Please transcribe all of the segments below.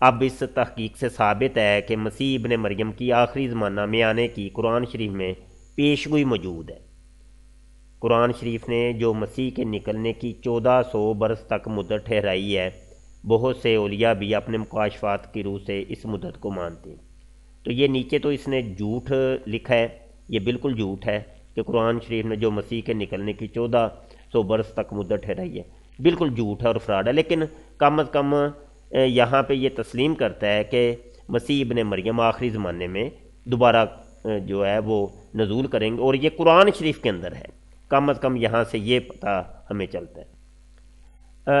اب اس تحقیق سے ثابت ہے کہ مسیح ابن مریم کی آخری زمانہ میں آنے کی قرآن شریف میں پیشگوئی موجود ہے۔ قرآن شریف نے جو مسیح کے نکلنے کی 1400 برس تک مدت ٹھہرائی ہے، بہت سے اولیاء بھی اپنے مکاشفات کی روح سے اس مدت کو مانتے ہیں۔ تو یہ نیچے تو اس نے جھوٹ لکھا ہے، یہ بالکل جھوٹ ہے کہ قرآن شریف نے جو مسیح کے نکلنے کی 1400 برس تک مدت ٹھہرائی ہے، بالکل جھوٹ ہے اور فراڈ ہے۔ لیکن کم از کم یہاں پہ یہ تسلیم کرتا ہے کہ مسیح ابن مریم آخری زمانے میں دوبارہ جو ہے وہ نزول کریں گے، اور یہ قرآن شریف کے اندر ہے۔ کم از کم یہاں سے یہ پتہ ہمیں چلتا ہے۔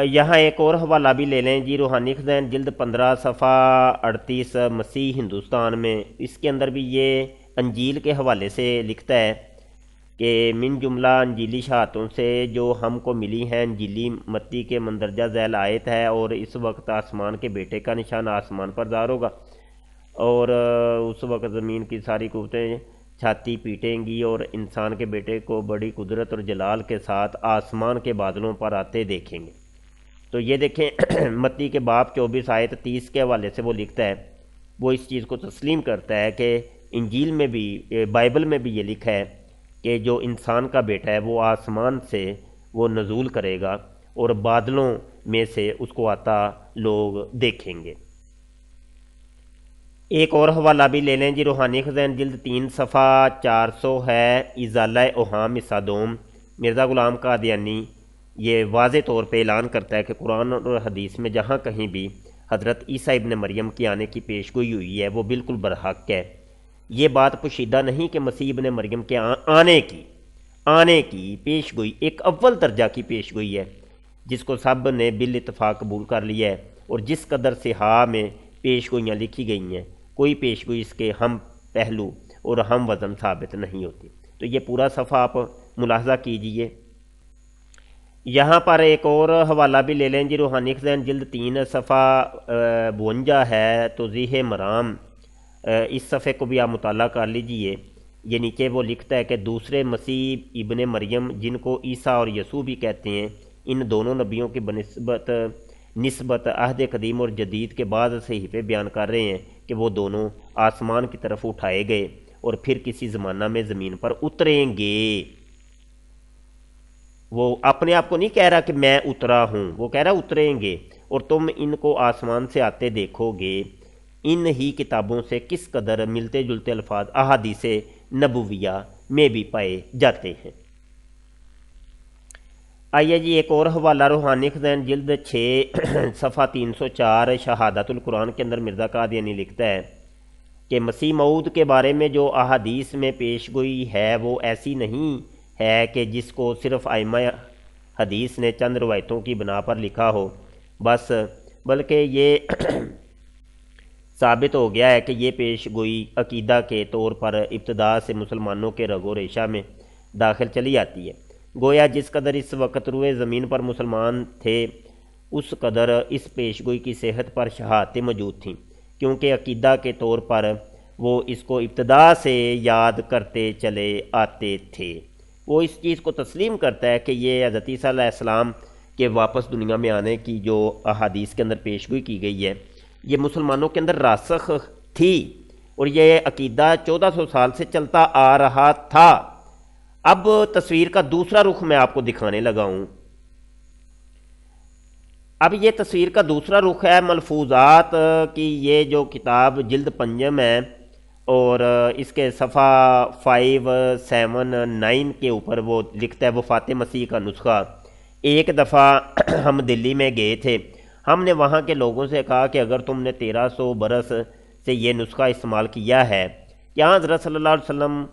یہاں ایک اور حوالہ بھی لے لیں جی، روحانی خزائن جلد 15 صفحہ 38 مسیح ہندوستان میں، اس کے اندر بھی یہ انجیل کے حوالے سے لکھتا ہے کہ من جملہ انجیلی شہادتوں سے جو ہم کو ملی ہیں، انجیلی متی کے مندرجہ ذیل آیت ہے، اور اس وقت آسمان کے بیٹے کا نشان آسمان پر ظاہر ہوگا، اور اس وقت زمین کی ساری قوتیں چھاتی پیٹیں گی، اور انسان کے بیٹے کو بڑی قدرت اور جلال کے ساتھ آسمان کے بادلوں پر آتے دیکھیں گے۔ تو یہ دیکھیں متی کے باب 24 آیت 30 کے حوالے سے وہ لکھتا ہے، وہ اس چیز کو تسلیم کرتا ہے کہ انجیل میں بھی، بائبل میں بھی یہ لکھا ہے کہ جو انسان کا بیٹا ہے وہ آسمان سے وہ نزول کرے گا، اور بادلوں میں سے اس کو آتا لوگ دیکھیں گے۔ ایک اور حوالہ بھی لے لیں جی، روحانی خزائن جلد 3 صفحہ 400 ہے، ازالہ اوہام حصہ دوم۔ مرزا غلام قادیانی یہ واضح طور پہ اعلان کرتا ہے کہ قرآن اور حدیث میں جہاں کہیں بھی حضرت عیسیٰ ابن مریم کی آنے کی پیشگوئی ہوئی ہے وہ بالکل برحق ہے۔ یہ بات پوشیدہ نہیں کہ مسیح ابن مریم کے آنے کی پیشگوئی ایک اول درجہ کی پیشگوئی ہے، جس کو سب نے بالاتفاق قبول کر لیا ہے، اور جس قدر صحاح میں پیشگوئیاں لکھی گئی ہیں، کوئی پیشگوئی اس کے ہم پہلو اور ہم وزن ثابت نہیں ہوتی۔ تو یہ پورا صفحہ آپ ملاحظہ کیجئے۔ یہاں پر ایک اور حوالہ بھی لے لیں جی، روحانی خزائن جلد 3 صفحہ 52 ہے، توضیح مرام، اس صفحے کو بھی آپ مطالعہ کر لیجئے۔ یہ نیچے وہ لکھتا ہے کہ دوسرے مسیح ابن مریم جن کو عیسیٰ اور یسوع بھی کہتے ہیں، ان دونوں نبیوں کی نسبت عہد قدیم اور جدید کے بعض صحیفے بیان کر رہے ہیں کہ وہ دونوں آسمان کی طرف اٹھائے گئے اور پھر کسی زمانہ میں زمین پر اتریں گے۔ وہ اپنے آپ کو نہیں کہہ رہا کہ میں اترا ہوں، وہ کہہ رہا اتریں گے، اور تم ان کو آسمان سے آتے دیکھو گے۔ ان ہی کتابوں سے کس قدر ملتے جلتے الفاظ احادیث نبویہ میں بھی پائے جاتے ہیں۔ آئیے جی ایک اور حوالہ، روحانی خزائن جلد 6 صفحہ 304 شہادت القرآن کے اندر مرزا قادیانی لکھتا ہے کہ مسیح موعود کے بارے میں جو احادیث میں پیشگوئی ہے وہ ایسی نہیں ہے کہ جس کو صرف ائمہ حدیث نے چند روایتوں کی بنا پر لکھا ہو بس، بلکہ یہ ثابت ہو گیا ہے کہ یہ پیشگوئی عقیدہ کے طور پر ابتدا سے مسلمانوں کے رگ و ریشہ میں داخل چلی آتی ہے۔ گویا جس قدر اس وقت روئے زمین پر مسلمان تھے، اس قدر اس پیشگوئی کی صحت پر شہادتیں موجود تھیں، کیونکہ عقیدہ کے طور پر وہ اس کو ابتدا سے یاد کرتے چلے آتے تھے۔ وہ اس چیز کو تسلیم کرتا ہے کہ یہ حضرت عیسیٰ علیہ السلام کے واپس دنیا میں آنے کی جو احادیث کے اندر پیشگوئی کی گئی ہے، یہ مسلمانوں کے اندر راسخ تھی، اور یہ عقیدہ 1400 سال سے چلتا آ رہا تھا۔ اب تصویر کا دوسرا رخ میں آپ کو دکھانے لگا ہوں۔ اب یہ تصویر کا دوسرا رخ ہے ملفوظات کی، یہ جو کتاب جلد 5 ہے، اور اس کے صفحہ 579 کے اوپر وہ لکھتا ہے وفات مسیح کا نسخہ۔ ایک دفعہ ہم دلی میں گئے تھے، ہم نے وہاں کے لوگوں سے کہا کہ اگر تم نے 1300 برس سے یہ نسخہ استعمال کیا ہے، کیا حضرت صلی اللہ علیہ وسلم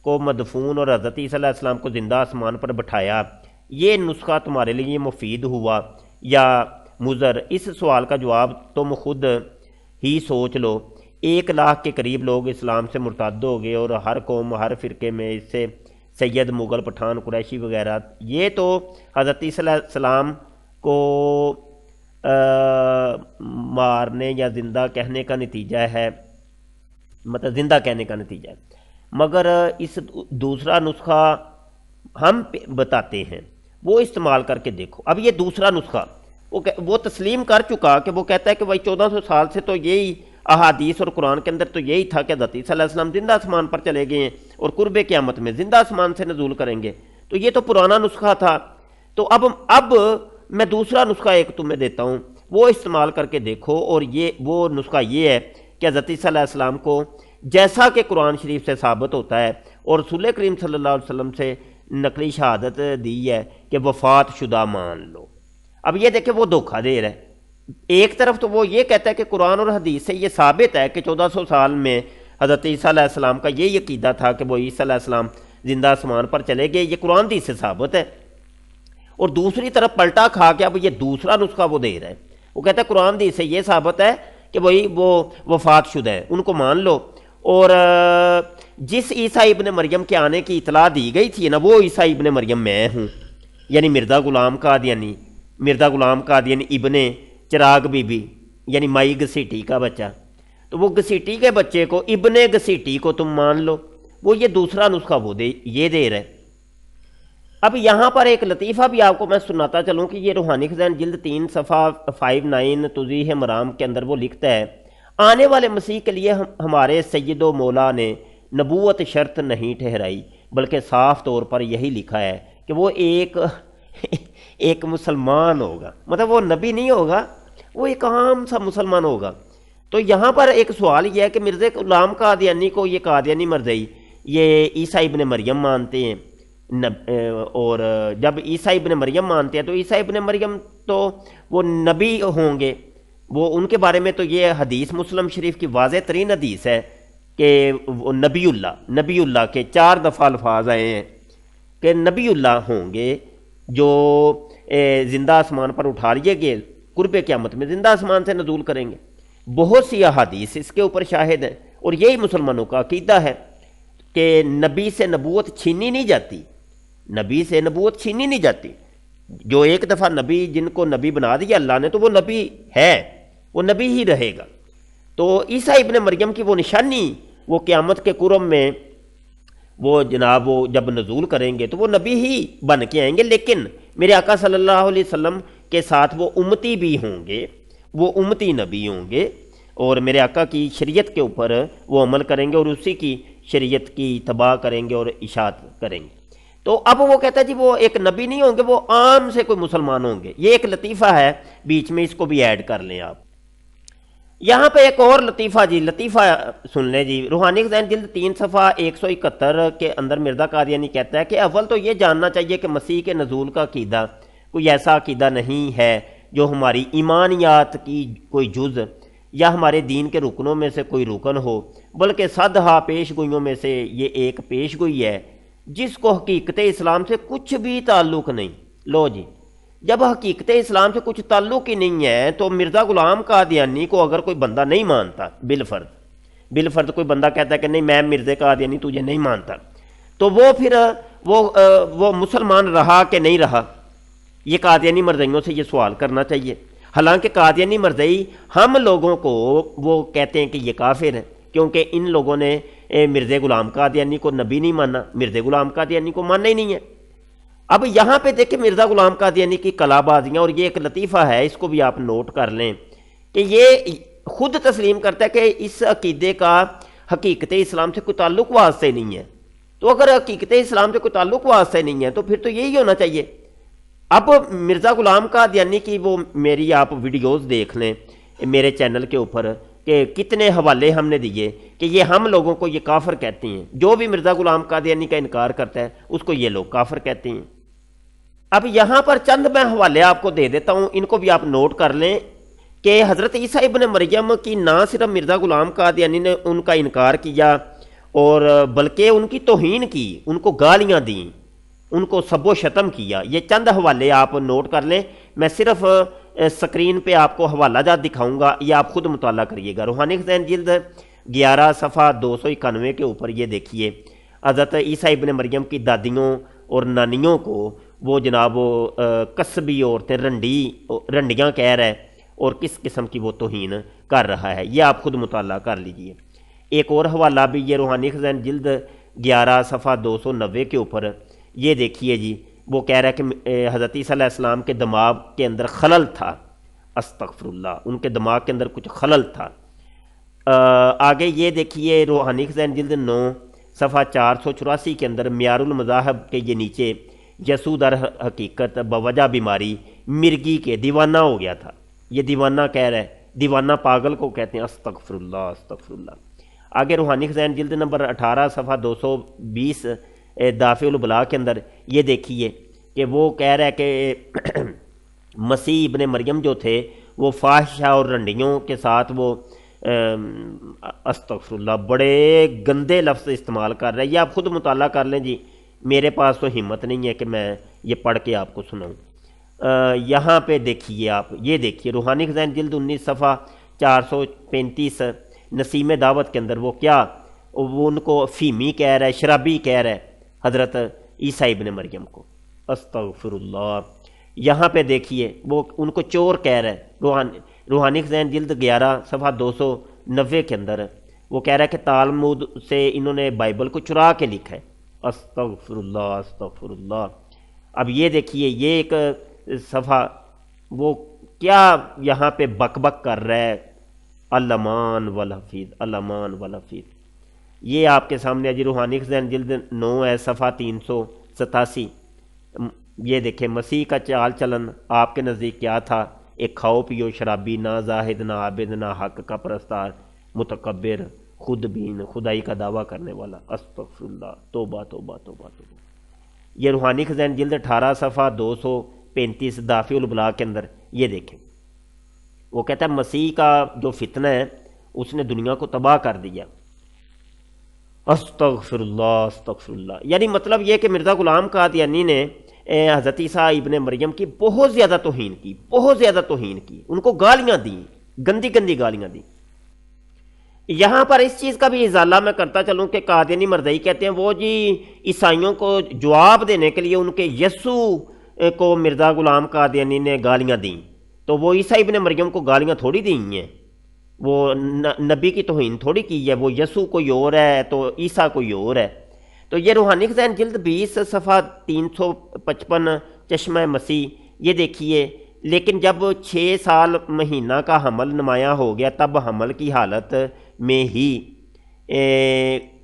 کو مدفون اور حضرت عیسیٰ علیہ السلام کو زندہ آسمان پر بٹھایا، یہ نسخہ تمہارے لیے مفید ہوا یا مضر؟ اس سوال کا جواب تم خود ہی سوچ لو۔ 1 لاکھ کے قریب لوگ اسلام سے مرتد ہو گئے، اور ہر قوم ہر فرقے میں اس سے سید، مغل، پٹھان، قریشی وغیرہ، یہ تو حضرت عیسیٰ علیہ السلام کو مارنے یا زندہ کہنے کا نتیجہ ہے، مطلب زندہ کہنے کا نتیجہ ہے، مگر اس دوسرا نسخہ ہم بتاتے ہیں وہ استعمال کر کے دیکھو۔ اب یہ دوسرا نسخہ وہ تسلیم کر چکا کہ وہ کہتا ہے کہ بھائی 1400 سال سے تو یہی احادیث اور قرآن کے اندر تو یہی تھا کہ حضرت عیسیٰ علیہ السلام زندہ آسمان پر چلے گئے ہیں اور قرب قیامت میں زندہ آسمان سے نزول کریں گے، تو یہ تو پرانا نسخہ تھا۔ تو اب میں دوسرا نسخہ ایک تمہیں دیتا ہوں، وہ استعمال کر کے دیکھو، اور وہ نسخہ یہ ہے کہ حضرت عیسیٰ علیہ السلام کو جیسا کہ قرآن شریف سے ثابت ہوتا ہے اور رسول کریم صلی اللہ علیہ وسلم سے نقلی شہادت دی ہے کہ وفات شدہ مان لو۔ اب یہ دیکھیں وہ دھوکہ دے رہا ہے، ایک طرف تو وہ یہ کہتا ہے کہ قرآن اور حدیث سے یہ ثابت ہے کہ 1400 سال میں حضرت عیسیٰ علیہ السلام کا یہ عقیدہ تھا کہ وہ عیسیٰ علیہ السلام زندہ آسمان پر چلے گئے، یہ قرآن حدیث سے ثابت ہے، اور دوسری طرف پلٹا کھا کے اب یہ دوسرا نسخہ وہ دے رہا ہے، وہ کہتا ہے قرآن حدیث سے یہ ثابت ہے کہ وہی وہ وفات شدہ ہے، ان کو مان لو، اور جس عیسیٰ ابن مریم کے آنے کی اطلاع دی گئی تھی نا وہ عیسیٰ ابن مریم میں ہوں، یعنی مرزا غلام قادیانی ابن چراغ بی بی، یعنی مائی گسیٹی کا بچہ، تو وہ گسیٹی کے بچے کو ابن گسیٹی کو تم مان لو، وہ یہ دوسرا نسخہ وہ یہ دے رہا ہے۔ اب یہاں پر ایک لطیفہ بھی آپ کو میں سناتا چلوں کہ یہ روحانی خزائن جلد 3 صفحہ 59 توضیح مرام کے اندر وہ لکھتا ہے، آنے والے مسیح کے لیے ہمارے سید و مولا نے نبوت شرط نہیں ٹھہرائی، بلکہ صاف طور پر یہی لکھا ہے کہ وہ ایک مسلمان ہوگا، مطلب وہ نبی نہیں ہوگا، وہ ایک عام سا مسلمان ہوگا۔ تو یہاں پر ایک سوال یہ ہے کہ مرزا غلام قادیانی کو یہ قادیانی مرزائی یہ عیسیٰ ابن مریم مانتے ہیں، اور جب عیسیٰ ابن مریم مانتے ہیں تو عیسیٰ ابن مریم تو وہ نبی ہوں گے، وہ ان کے بارے میں تو یہ حدیث مسلم شریف کی واضح ترین حدیث ہے کہ وہ نبی اللہ کے 4 دفعہ الفاظ آئے ہیں کہ نبی اللہ ہوں گے جو زندہ آسمان پر اٹھا لیے گئے، قرب قیامت میں زندہ آسمان سے نزول کریں گے۔ بہت سی احادیث اس کے اوپر شاہد ہیں، اور یہی مسلمانوں کا عقیدہ ہے کہ نبی سے نبوت چھینی نہیں جاتی، نبی سے نبوت چھینی نہیں جاتی۔ جو ایک دفعہ نبی جن کو نبی بنا دیا اللہ نے تو وہ نبی ہے، وہ نبی ہی رہے گا۔ تو عیسیٰ ابن مریم کی وہ نشانی وہ قیامت کے قرب میں وہ جناب وہ جب نزول کریں گے تو وہ نبی ہی بن کے آئیں گے، لیکن میرے آقا صلی اللہ علیہ وسلم کے ساتھ وہ امتی بھی ہوں گے، وہ امتی نبی ہوں گے، اور میرے آقا کی شریعت کے اوپر وہ عمل کریں گے اور اسی کی شریعت کی اتباع کریں گے اور اشاعت کریں گے۔ تو اب وہ کہتا ہے جی وہ ایک نبی نہیں ہوں گے، وہ عام سے کوئی مسلمان ہوں گے۔ یہ ایک لطیفہ ہے بیچ میں، اس کو بھی ایڈ کر لیں آپ۔ یہاں پہ ایک اور لطیفہ سن لیں جی، روحانی خزائن جلد 3 صفحہ 171 کے اندر مرزا قادیانی کہتا ہے کہ اول تو یہ جاننا چاہیے کہ مسیح کے نزول کا عقیدہ کوئی ایسا عقیدہ نہیں ہے جو ہماری ایمانیات کی کوئی جز یا ہمارے دین کے رکنوں میں سے کوئی رکن ہو، بلکہ صدہا پیش گوئیوں میں سے یہ ایک پیش گوئی ہے جس کو حقیقت اسلام سے کچھ بھی تعلق نہیں۔ لو جی، جب حقیقت اسلام سے کچھ تعلق ہی نہیں ہے تو مرزا غلام قادیانی کو اگر کوئی بندہ نہیں مانتا، بالفرض کوئی بندہ کہتا ہے کہ نہیں میں مرزا قادیانی تجھے نہیں مانتا، تو وہ پھر وہ مسلمان رہا کہ نہیں رہا؟ یہ قادیانی مرزائیوں سے یہ سوال کرنا چاہیے۔ حالانکہ قادیانی مرزائی ہم لوگوں کو وہ کہتے ہیں کہ یہ کافر ہیں، کیونکہ ان لوگوں نے مرزا غلام قادیانی کو نبی نہیں مانا، مرزا غلام قادیانی کو ماننا ہی نہیں ہے۔ اب یہاں پہ دیکھیں مرزا غلام قادیانی کی کلا بازیاں، اور یہ ایک لطیفہ ہے، اس کو بھی آپ نوٹ کر لیں کہ یہ خود تسلیم کرتا ہے کہ اس عقیدے کا حقیقت اسلام سے کوئی تعلق واسطے نہیں ہے۔ تو اگر حقیقت اسلام سے کوئی تعلق واسطے نہیں ہے تو پھر تو یہی ہونا چاہیے۔ اب مرزا غلام قادیانی کی وہ میری آپ ویڈیوز دیکھ لیں میرے چینل کے اوپر کہ کتنے حوالے ہم نے دیے کہ یہ ہم لوگوں کو یہ کافر کہتے ہیں، جو بھی مرزا غلام قادیانی کا انکار کرتا ہے اس کو یہ لوگ کافر کہتے ہیں۔ اب یہاں پر چند میں حوالے آپ کو دے دیتا ہوں، ان کو بھی آپ نوٹ کر لیں کہ حضرت عیسیٰ ابن مریم کی نہ صرف مرزا غلام قادیانی نے ان کا انکار کیا اور بلکہ ان کی توہین کی، ان کو گالیاں دیں، ان کو سب و شتم کیا۔ یہ چند حوالے آپ نوٹ کر لیں، میں صرف سکرین پہ آپ کو حوالہ جات دکھاؤں گا، یہ آپ خود مطالعہ کریے گا۔ روحانی خزائن جلد 11 صفحہ 291 کے اوپر یہ دیکھیے، حضرت عیسیٰ ابن مریم کی دادیوں اور نانیوں کو وہ جناب قصبی عورتیں رنڈیاں کہہ رہا ہے اور کس قسم کی وہ توہین کر رہا ہے، یہ آپ خود مطالعہ کر لیجئے۔ ایک اور حوالہ بھی یہ روحانی خزائن جلد 11 صفحہ 290 کے اوپر یہ دیکھیے جی، وہ کہہ رہا ہے کہ حضرت عیسیٰ علیہ السلام کے دماغ کے اندر خلل تھا، استغفر اللہ، ان کے دماغ کے اندر کچھ خلل تھا۔ آگے یہ دیکھیے روحانی خزائن جلد 9 صفحہ 484 کے اندر معیار المذاہب کے یہ نیچے یسوع در حقیقت بوجہ بیماری مرگی کے دیوانہ ہو گیا تھا، یہ دیوانہ کہہ رہا ہے، دیوانہ پاگل کو کہتے ہیں، استغفر اللہ استغفر اللہ۔ آگے روحانی خزائن جلد نمبر 18 صفحہ 220 دافع البلاغ کے اندر یہ دیکھیے کہ وہ کہہ رہا ہے کہ مسیح ابن مریم جو تھے وہ فاحشہ اور رنڈیوں کے ساتھ وہ استغفر اللہ بڑے گندے لفظ استعمال کر رہے ہیں، یہ آپ خود مطالعہ کر لیں جی، میرے پاس تو ہمت نہیں ہے کہ میں یہ پڑھ کے آپ کو سناؤں۔ یہاں پہ دیکھیے آپ، یہ دیکھیے روحانی خزائن جلد 19 صفحہ 435 نسیم دعوت کے اندر وہ کیا، وہ ان کو فیمی کہہ رہا ہے، شرابی کہہ رہا ہے حضرت عیسیٰ ابن مریم کو، استغفر اللہ۔ یہاں پہ دیکھیے وہ ان کو چور کہہ رہا ہے، روحانی خزائن جلد 11 صفحہ 290 کے اندر وہ کہہ رہا ہے کہ تالمود سے انہوں نے بائبل کو چرا کے لکھا ہے، استغفر اللہ استغفر اللہ۔ اب یہ دیکھیے یہ ایک صفحہ وہ کیا یہاں پہ بک بک کر رہا ہے، الامان والحفیظ الامان والحفیظ۔ یہ آپ کے سامنے جی روحانی خزائن جلد 9 ہے صفحہ 387۔ یہ دیکھیں مسیح کا چال چلن آپ کے نزدیک کیا تھا، ایک کھاؤ پیو شرابی، نہ زاہد نہ عابد نہ حق کا پرستار، متکبر، خود بین، خدائی کا دعویٰ کرنے والا، استغفر اللہ، توبہ توبہ توبہ توبہ۔ یہ روحانی خزائن جلد 18 صفحہ 235 دافع البلاغ کے اندر یہ دیکھیں، وہ کہتا ہے مسیح کا جو فتنہ ہے اس نے دنیا کو تباہ کر دیا، استغفر اللہ استغفر اللہ۔ یعنی مطلب یہ کہ مرزا غلام قادیانی نے حضرت عیسیٰ ابن مریم کی بہت زیادہ توہین کی، بہت زیادہ توہین کی، ان کو گالیاں دیں، گندی گندی گالیاں دیں۔ یہاں پر اس چیز کا بھی ازالہ میں کرتا چلوں کہ قادیانی مرزائی کہتے ہیں وہ جی عیسائیوں کو جواب دینے کے لیے ان کے یسوع کو مرزا غلام قادیانی نے گالیاں دیں، تو وہ عیسیٰ ابن مریم کو گالیاں تھوڑی دی ہیں، وہ نبی کی توہین تھوڑی کی ہے، وہ یسوع کوئی اور ہے تو عیسیٰ کوئی اور ہے۔ تو یہ روحانی خزائن جلد 20 صفحہ 355 چشمہ مسیح یہ دیکھیے، لیکن جب 6 سال مہینہ کا حمل نمایاں ہو گیا تب حمل کی حالت میں ہی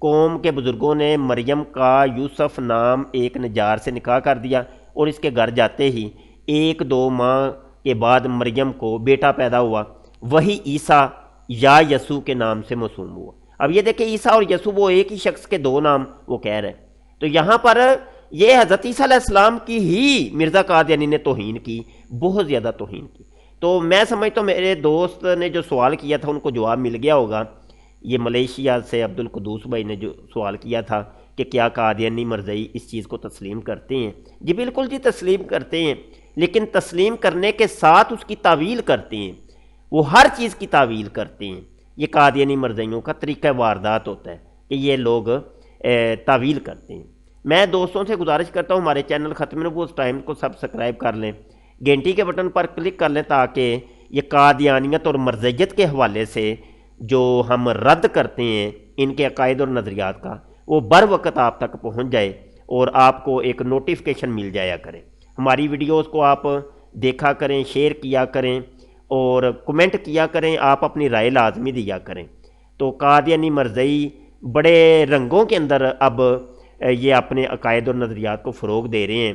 قوم کے بزرگوں نے مریم کا یوسف نام ایک نجار سے نکاح کر دیا، اور اس کے گھر جاتے ہی 1-2 ماہ کے بعد مریم کو بیٹا پیدا ہوا، وہی عیسیٰ یا یسوع کے نام سے موسوم ہوا۔ اب یہ دیکھیں عیسیٰ اور یسوع وہ ایک ہی شخص کے 2 نام وہ کہہ رہے ہیں، تو یہاں پر یہ حضرت عیسیٰ علیہ السلام کی ہی مرزا قادیانی نے توہین کی، بہت زیادہ توہین کی۔ تو میں سمجھتا ہوں میرے دوست نے جو سوال کیا تھا ان کو جواب مل گیا ہوگا، یہ ملیشیا سے عبدالقدوس بھائی نے جو سوال کیا تھا کہ کیا قادیانی مرزائی اس چیز کو تسلیم کرتے ہیں؟ جی بالکل جی تسلیم کرتے ہیں، لیکن تسلیم کرنے کے ساتھ اس کی تعویل کرتے ہیں، وہ ہر چیز کی تعویل کرتے ہیں۔ یہ قادیانی مرزائیوں کا طریقہ واردات ہوتا ہے کہ یہ لوگ تعویل کرتے ہیں۔ میں دوستوں سے گزارش کرتا ہوں ہمارے چینل ختم نبوت ٹائم کو سبسکرائب کر لیں، گھنٹی کے بٹن پر کلک کر لیں تاکہ یہ قادیانیت اور مرزیت کے حوالے سے جو ہم رد کرتے ہیں ان کے عقائد اور نظریات کا، وہ بر وقت آپ تک پہنچ جائے اور آپ کو ایک نوٹیفیکیشن مل جایا کرے۔ ہماری ویڈیوز کو آپ دیکھا کریں، شیئر کیا کریں اور کمنٹ کیا کریں، آپ اپنی رائے لازمی دیا کریں۔ تو قادیانی مرزائی بڑے رنگوں کے اندر اب یہ اپنے عقائد اور نظریات کو فروغ دے رہے ہیں،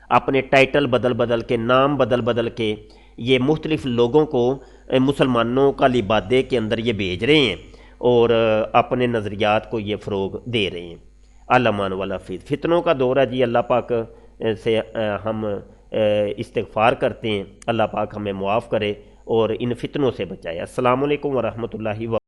اپنے ٹائٹل بدل بدل کے، نام بدل بدل کے یہ مختلف لوگوں کو مسلمانوں کا لبادے کے اندر یہ بھیج رہے ہیں اور اپنے نظریات کو یہ فروغ دے رہے ہیں۔ الامان والحفیظ۔ فتنوں کا دور ہے جی، اللہ پاک سے ہم استغفار کرتے ہیں، اللہ پاک ہمیں معاف کرے اور ان فتنوں سے بچائے۔ السلام علیکم ورحمۃ اللہ وبرکاتہ۔